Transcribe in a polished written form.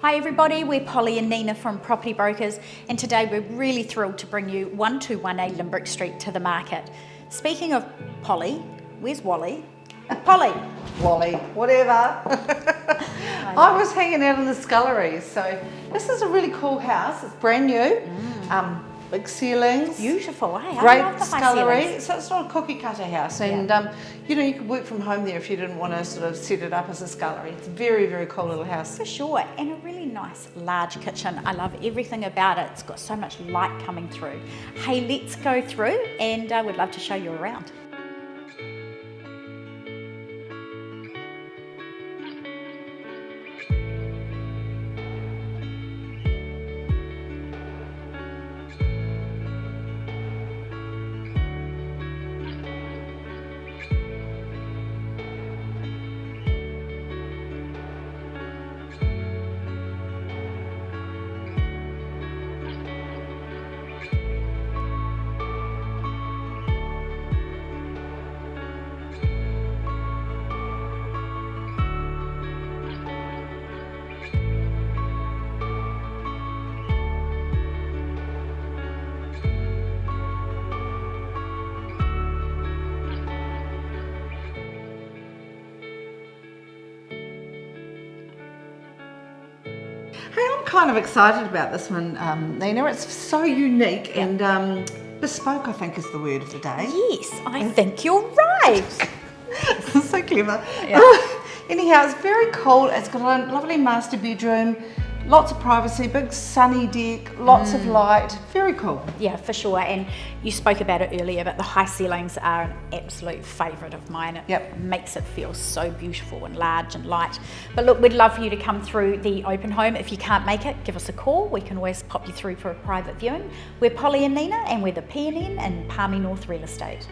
Hi everybody, we're Polly and Nina from Property Brokers, and today we're really thrilled to bring you 1218 Limbrick Street to the market. Speaking of Polly, where's Wally? Polly! Wally, whatever. I was hanging out in the scullery, so this is a really cool house. It's brand new, big ceilings. Beautiful, hey? Great I love the high scullery. ceilings. So it's not a cookie cutter house, and you know, you could work from home there if you didn't want to sort of set it up as a scullery. It's a very, very cool little house. For sure, and a really nice large kitchen. I love everything about it. It's got so much light coming through. Hey, let's go through, and we'd love to show you around. Hey, I'm kind of excited about this one, Nina. It's so unique and bespoke, I think is the word of the day. Yes, I think you're right. So clever. Yeah. Anyhow, it's very cool. It's got a lovely master bedroom, lots of privacy, big sunny deck, lots of light. Very cool. Yeah, for sure. And you spoke about it earlier, but the high ceilings are an absolute favourite of mine. It makes it feel so beautiful and large and light. But look, we'd love for you to come through the open home. If you can't make it, give us a call. We can always pop you through for a private viewing. We're Polly and Nina, and we're the PNN in Palmerston North Real Estate.